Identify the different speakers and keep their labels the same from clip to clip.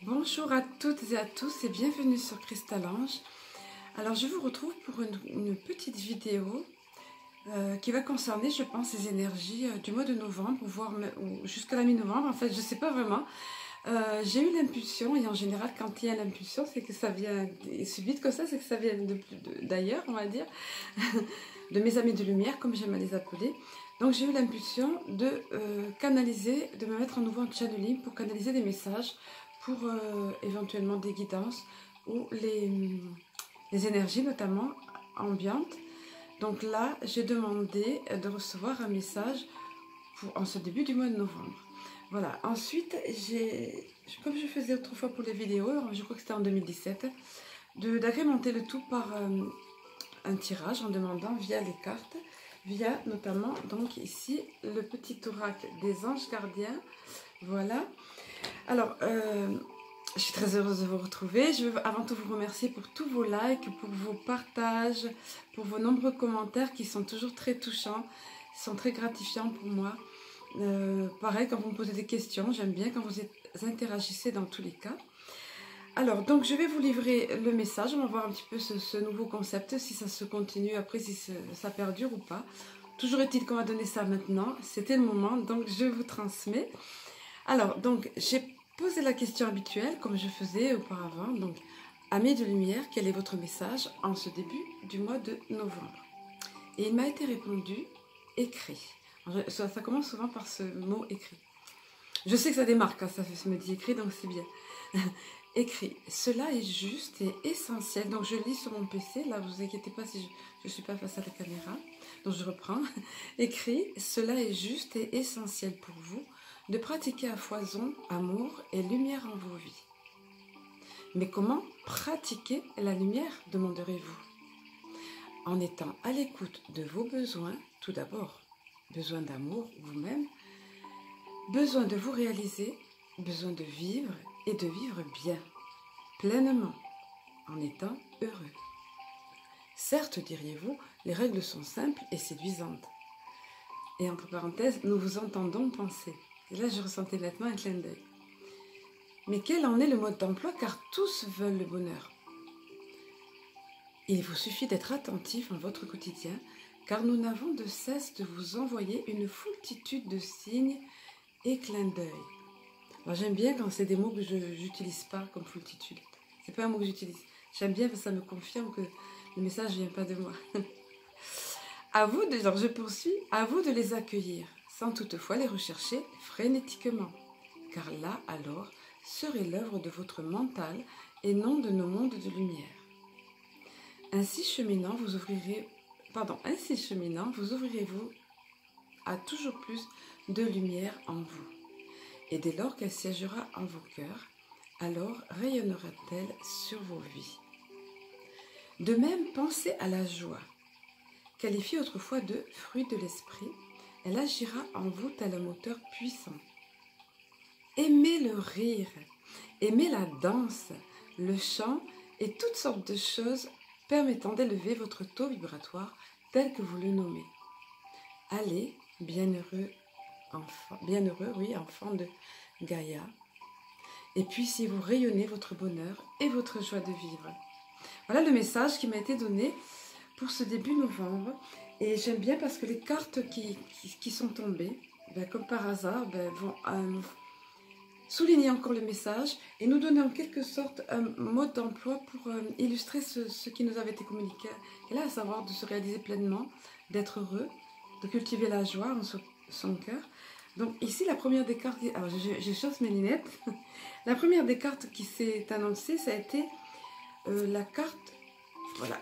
Speaker 1: Bonjour à toutes et à tous et bienvenue sur Crystalange. Alors je vous retrouve pour une petite vidéo qui va concerner, je pense, les énergies du mois de novembre, voire jusqu'à la mi-novembre. En fait, je ne sais pas vraiment. J'ai eu l'impulsion, et en général quand il y a l'impulsion, c'est que ça vient, et c'est vite comme ça, c'est que ça vient d'ailleurs, on va dire, de mes amis de lumière, comme j'aime à les appeler. Donc j'ai eu l'impulsion de canaliser, de me mettre à nouveau en channeling pour canaliser des messages, pour éventuellement des guidances ou les énergies notamment ambiantes. Donc là, j'ai demandé de recevoir un message en ce début du mois de novembre. Voilà, ensuite, comme je faisais autrefois pour les vidéos, je crois que c'était en 2017, d'agrémenter le tout par un tirage en demandant via les cartes, via notamment, donc ici, le petit oracle des anges gardiens. Voilà. Alors, je suis très heureuse de vous retrouver. Je veux avant tout vous remercier pour tous vos likes, pour vos partages, pour vos nombreux commentaires qui sont toujours très touchants, sont très gratifiants pour moi. Pareil, quand vous me posez des questions, j'aime bien quand vous interagissez dans tous les cas. Alors, donc je vais vous livrer le message. On va voir un petit peu ce nouveau concept, si ça se continue après, si ça perdure ou pas. Toujours est-il qu'on va donner ça maintenant. C'était le moment, donc je vous transmets. Alors, donc, j'ai posé la question habituelle, comme je faisais auparavant. Donc, amis de lumière, quel est votre message en ce début du mois de novembre? Et il m'a été répondu, écrit. Ça commence souvent par ce mot écrit. Je sais que ça démarque quand ça me dit écrit, donc c'est bien. Écrit. Cela est juste et essentiel. Donc, je lis sur mon PC. Là, vous inquiétez pas si je ne suis pas face à la caméra. Donc, je reprends. Écrit. Cela est juste et essentiel pour vous de pratiquer à foison amour et lumière en vos vies. Mais comment pratiquer la lumière, demanderez-vous? En étant à l'écoute de vos besoins, tout d'abord, besoin d'amour vous-même, besoin de vous réaliser, besoin de vivre et de vivre bien, pleinement, en étant heureux. Certes, diriez-vous, les règles sont simples et séduisantes. Et entre parenthèses, nous vous entendons penser. Et là, je ressentais nettement un clin d'œil. Mais quel en est le mode d'emploi, car tous veulent le bonheur? Il vous suffit d'être attentif en votre quotidien, car nous n'avons de cesse de vous envoyer une foultitude de signes et clins d'œil. Alors j'aime bien quand c'est des mots que je n'utilise pas comme foultitude. C'est pas un mot que j'utilise. J'aime bien parce que ça me confirme que le message ne vient pas de moi. Alors je poursuis, à vous de les accueillir, sans toutefois les rechercher frénétiquement, car là, alors, serait l'œuvre de votre mental et non de nos mondes de lumière. Ainsi cheminant, vous ouvrirez-vous à toujours plus de lumière en vous. Et dès lors qu'elle siégera en vos cœurs, alors rayonnera-t-elle sur vos vies. De même, pensez à la joie. Qualifiée autrefois de fruit de l'esprit, elle agira en vous tel un moteur puissant. Aimez le rire, aimez la danse, le chant et toutes sortes de choses permettant d'élever votre taux vibratoire tel que vous le nommez. Allez, bienheureux enfant de Gaïa, et puissiez-vous rayonner votre bonheur et votre joie de vivre. Voilà le message qui m'a été donné pour ce début novembre. Et j'aime bien parce que les cartes qui sont tombées, comme par hasard, vont souligner encore le message et nous donner en quelque sorte un mode d'emploi pour illustrer ce qui nous avait été communiqué. Et là, à savoir de se réaliser pleinement, d'être heureux, de cultiver la joie en son cœur. Donc ici, la première des cartes, alors je chasse mes lunettes. La première des cartes qui s'est annoncée, ça a été la carte, voilà,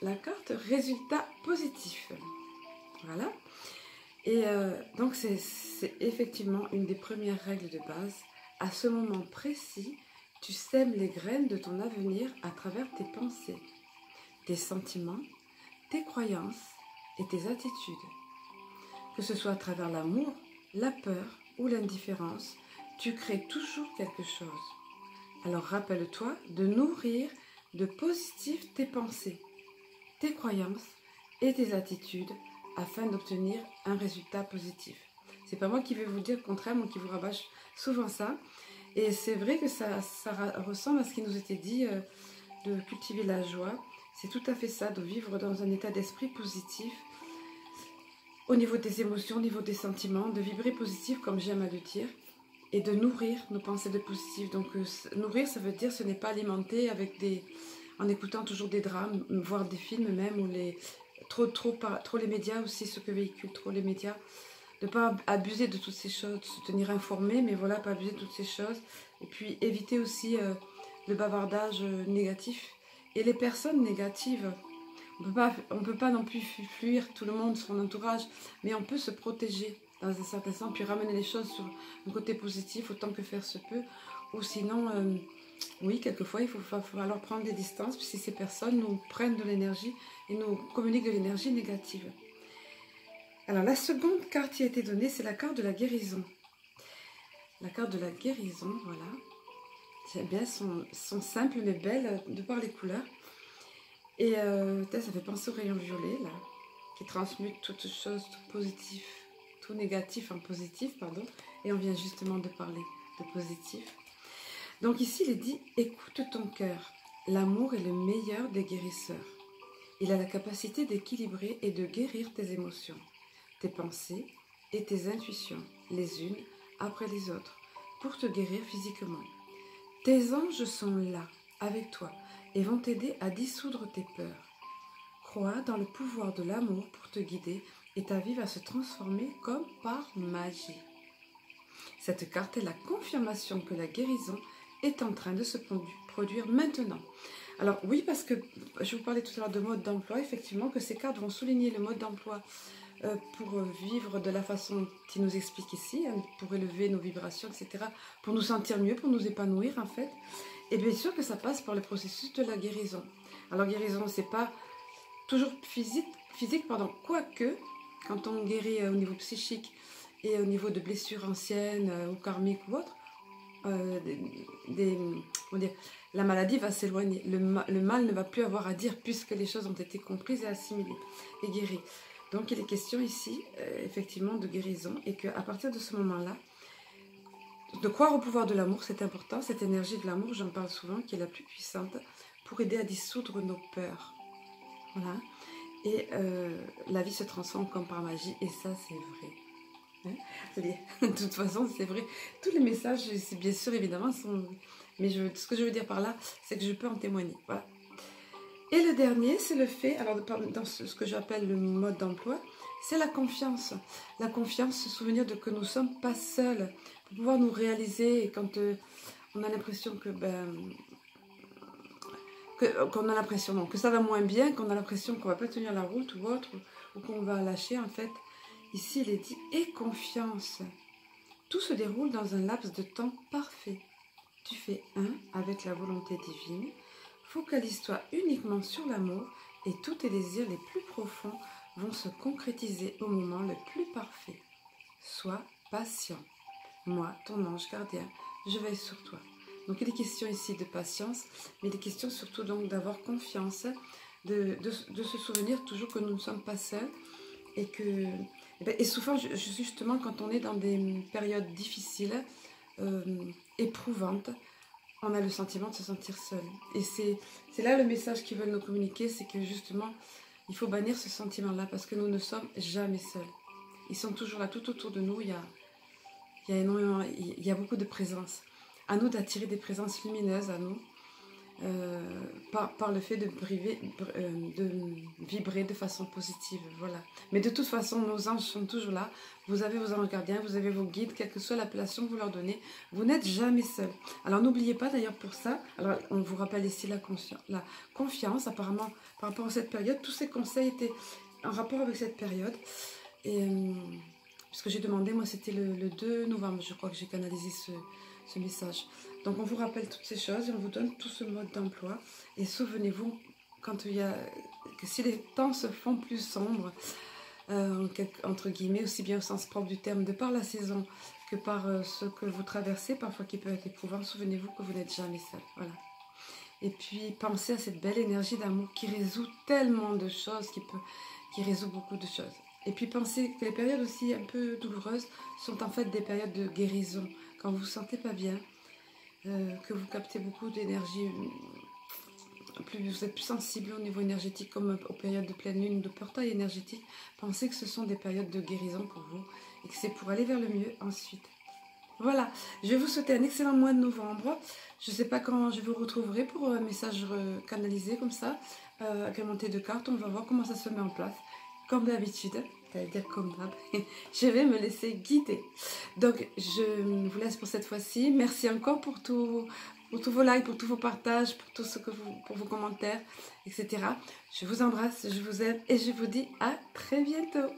Speaker 1: la carte résultat positif. Voilà. Et donc c'est effectivement une des premières règles de base. À ce moment précis, tu sèmes les graines de ton avenir à travers tes pensées, tes sentiments, tes croyances et tes attitudes. Que ce soit à travers l'amour, la peur ou l'indifférence, tu crées toujours quelque chose. Alors rappelle-toi de nourrir de positif tes pensées, tes croyances et tes attitudes afin d'obtenir un résultat positif. C'est pas moi qui vais vous dire le contraire, moi qui vous rabâche souvent ça. Et c'est vrai que ça ressemble à ce qui nous était dit de cultiver la joie. C'est tout à fait ça, de vivre dans un état d'esprit positif, au niveau des émotions, au niveau des sentiments, de vibrer positif, comme j'aime à le dire, et de nourrir nos pensées de positif. Donc nourrir, ça veut dire ce n'est pas alimenter avec en écoutant toujours des drames, voire des films même, ou trop les médias aussi, ce que véhiculent trop les médias. De ne pas abuser de toutes ces choses, de se tenir informé, mais voilà, pas abuser de toutes ces choses. Et puis éviter aussi le bavardage négatif. Et les personnes négatives, on peut pas non plus fuir tout le monde, son entourage, mais on peut se protéger dans un certain sens, puis ramener les choses sur un côté positif autant que faire se peut. Ou sinon, oui, quelquefois, il va falloir prendre des distances si ces personnes nous prennent de l'énergie et nous communiquent de l'énergie négative. Alors, la seconde carte qui a été donnée, c'est la carte de la guérison. La carte de la guérison, voilà. J'aime bien, sont simples mais belles de par les couleurs. Et ça fait penser au rayon violet, là, qui transmute toutes choses, tout positif, tout négatif en positif, pardon. Et on vient justement de parler de positif. Donc ici, il est dit, écoute ton cœur. L'amour est le meilleur des guérisseurs. Il a la capacité d'équilibrer et de guérir tes émotions, tes pensées et tes intuitions, les unes après les autres, pour te guérir physiquement. Tes anges sont là, avec toi, et vont t'aider à dissoudre tes peurs. Crois dans le pouvoir de l'amour pour te guider et ta vie va se transformer comme par magie. Cette carte est la confirmation que la guérison est en train de se produire maintenant. Alors oui, parce que je vous parlais tout à l'heure de mode d'emploi, effectivement que ces cartes vont souligner le mode d'emploi pour vivre de la façon qui nous explique ici, hein, pour élever nos vibrations, etc., pour nous sentir mieux, pour nous épanouir en fait. Et bien sûr que ça passe par le processus de la guérison. Alors guérison, c'est pas toujours physique, quoique, quand on guérit au niveau psychique et au niveau de blessures anciennes ou karmiques ou autres, la maladie va s'éloigner. Le mal ne va plus avoir à dire puisque les choses ont été comprises et assimilées et guéries. Donc il est question ici, effectivement, de guérison et qu'à partir de ce moment-là, de croire au pouvoir de l'amour, c'est important. Cette énergie de l'amour, j'en parle souvent, qui est la plus puissante pour aider à dissoudre nos peurs. Voilà. Et la vie se transforme comme par magie et ça, c'est vrai. De toute façon, c'est vrai. Tous les messages, bien sûr, évidemment, sont... Mais ce que je veux dire par là, c'est que je peux en témoigner. Voilà. Et le dernier, c'est le fait, alors dans ce que j'appelle le mode d'emploi, c'est la confiance. La confiance, se souvenir de que nous ne sommes pas seuls pour pouvoir nous réaliser. Et quand on a l'impression qu'on a l'impression que ça va moins bien, qu'on a l'impression qu'on ne va pas tenir la route ou autre, ou qu'on va lâcher en fait. Ici, il est dit « aie confiance ». Tout se déroule dans un laps de temps parfait. Tu fais un avec la volonté divine. Focalise-toi uniquement sur l'amour et tous tes désirs les plus profonds vont se concrétiser au moment le plus parfait. Sois patient. Moi, ton ange gardien, je veille sur toi. Donc il est question ici de patience, mais il est question surtout donc d'avoir confiance, de se souvenir toujours que nous ne sommes pas seuls et souvent justement quand on est dans des périodes difficiles, éprouvantes, on a le sentiment de se sentir seul. Et c'est là le message qu'ils veulent nous communiquer, c'est que justement, il faut bannir ce sentiment-là parce que nous ne sommes jamais seuls. Ils sont toujours là, tout autour de nous, il y a beaucoup de présences. À nous d'attirer des présences lumineuses à nous, par le fait de vibrer de façon positive. Voilà. Mais de toute façon, nos anges sont toujours là. Vous avez vos anges gardiens, vous avez vos guides, quelle que soit l'appellation que vous leur donnez. Vous n'êtes jamais seul. Alors n'oubliez pas d'ailleurs pour ça, alors on vous rappelle ici la confiance, apparemment par rapport à cette période, tous ces conseils étaient en rapport avec cette période. Et puisque j'ai demandé, moi c'était le 2 novembre, je crois que j'ai canalisé ce message. Donc on vous rappelle toutes ces choses et on vous donne tout ce mode d'emploi. Et souvenez-vous, que si les temps se font plus sombres, entre guillemets, aussi bien au sens propre du terme, de par la saison que par ce que vous traversez, parfois qui peut être éprouvant, souvenez-vous que vous n'êtes jamais seul. Voilà. Et puis pensez à cette belle énergie d'amour qui résout tellement de choses, qui résout beaucoup de choses. Et puis pensez que les périodes aussi un peu douloureuses sont en fait des périodes de guérison. Quand vous ne vous sentez pas bien, que vous captez beaucoup d'énergie, vous êtes plus sensible au niveau énergétique, comme aux périodes de pleine lune, de portail énergétique. Pensez que ce sont des périodes de guérison pour vous et que c'est pour aller vers le mieux ensuite. Voilà, je vais vous souhaiter un excellent mois de novembre. Je ne sais pas quand je vous retrouverai pour un message canalisé comme ça, avec un montée de cartes. On va voir comment ça se met en place. Comme d'habitude, c'est-à-dire comme d'hab, je vais me laisser guider. Donc, je vous laisse pour cette fois-ci. Merci encore pour tous vos likes, pour tous vos partages, pour vos commentaires, etc. Je vous embrasse, je vous aime et je vous dis à très bientôt.